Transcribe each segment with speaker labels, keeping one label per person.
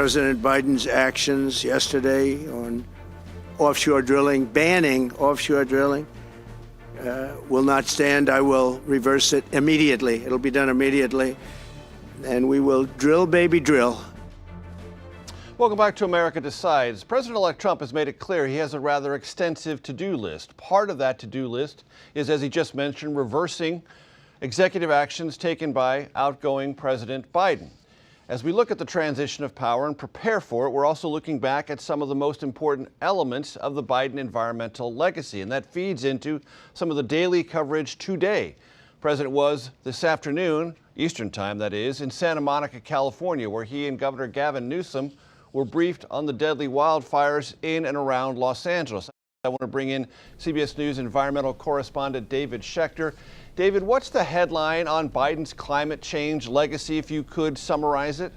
Speaker 1: President Biden's actions yesterday on offshore drilling, banning offshore drilling, will not stand. I will reverse it immediately. It'll be done immediately. And we will drill, baby, drill.
Speaker 2: Welcome back to America Decides. President-elect Trump has made it clear he has a rather extensive to-do list. Part of that to-do list is, as he just mentioned, reversing executive actions taken by outgoing President Biden. As we look at the transition of power and prepare for it, we're also looking back at some of the most important elements of the Biden environmental legacy, and that feeds into some of the daily coverage today. The president was this afternoon, Eastern time that is, in Santa Monica, California, where he and Governor Gavin Newsom were briefed on the deadly wildfires in and around Los Angeles. I want to bring in CBS News environmental correspondent David Schecter. David, what's the headline on Biden's climate change legacy, if you could summarize it?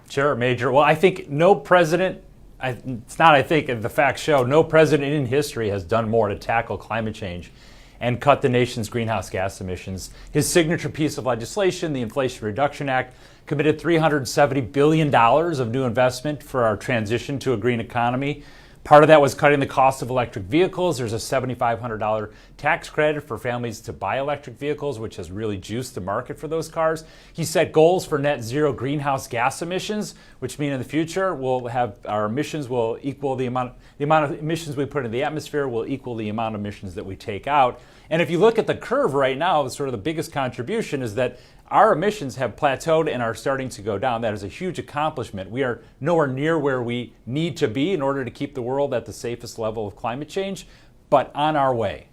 Speaker 3: Sure, Major. Well, I think no president, the facts show, no president in history has done more to tackle climate change and cut the nation's greenhouse gas emissions. His signature piece of legislation, the Inflation Reduction Act, committed $370 billion of new investment for our transition to a green economy. Part of that was cutting the cost of electric vehicles. There's a $7,500 tax credit for families to buy electric vehicles, which has really juiced the market for those cars. He set goals for net zero greenhouse gas emissions, which mean in the future we'll have our emissions will equal the amount of emissions we put in the atmosphere will equal the amount of emissions that we take out. And if you look at the curve right now, sort of the biggest contribution is that our emissions have plateaued and are starting to go down. That is a huge accomplishment. We are nowhere near where we need to be in order to keep the world at the safest level of climate change, but on our way.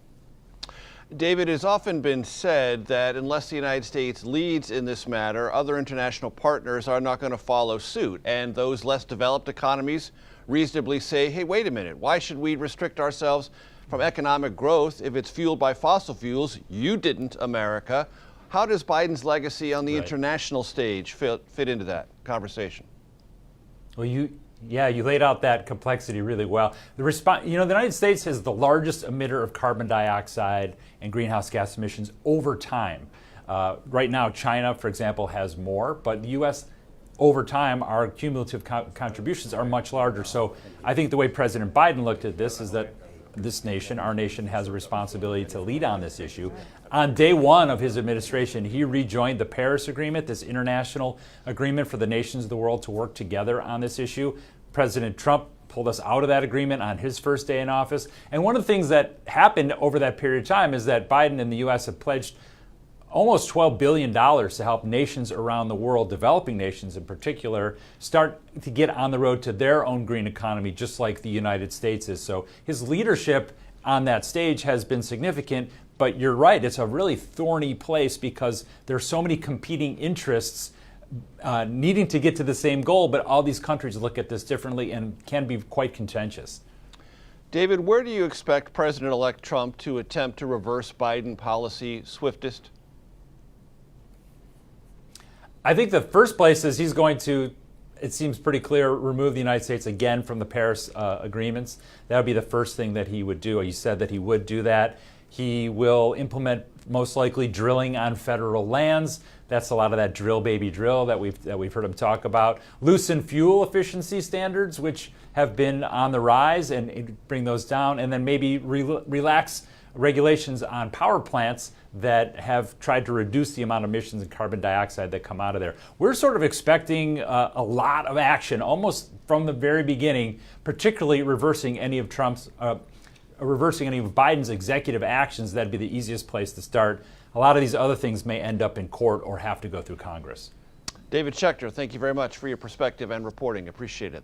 Speaker 2: David, it has often been said that unless the United States leads in this matter, other international partners are not going to follow suit. And those less developed economies reasonably say, hey, wait a minute, why should we restrict ourselves from economic growth if it's fueled by fossil fuels? You didn't, America. How does Biden's legacy on the international stage fit into that conversation?
Speaker 3: Well, you laid out that complexity really well. The United States is the largest emitter of carbon dioxide and greenhouse gas emissions over time. Right now, China, for example, has more, but the U.S. over time, our cumulative contributions are much larger. So I think the way President Biden looked at this is that our nation has a responsibility to lead on this issue. On day one of his administration, he rejoined the Paris Agreement, this international agreement for the nations of the world to work together on this issue. President Trump pulled us out of that agreement on his first day in office. And one of the things that happened over that period of time is that Biden and the U.S. have pledged almost $12 billion to help nations around the world, developing nations in particular, start to get on the road to their own green economy, just like the United States is. So his leadership on that stage has been significant, but you're right, it's a really thorny place because there's so many competing interests needing to get to the same goal, but all these countries look at this differently and can be quite contentious.
Speaker 2: David, where do you expect President-elect Trump to attempt to reverse Biden policy swiftest?
Speaker 3: I think the first place is he's going to, it seems pretty clear, remove the United States again from the Paris agreements. That would be the first thing that he would do. He said that he would do that. He will implement, most likely, drilling on federal lands. That's a lot of that drill, baby, drill that we've heard him talk about. Loosen fuel efficiency standards, which have been on the rise, and bring those down. And then maybe relax regulations on power plants that have tried to reduce the amount of emissions and carbon dioxide that come out of there. We're sort of expecting a lot of action almost from the very beginning, particularly reversing any of Biden's executive actions. That'd be the easiest place to start. A lot of these other things may end up in court or have to go through Congress.
Speaker 2: David Schecter, thank you very much for your perspective and reporting. Appreciate it.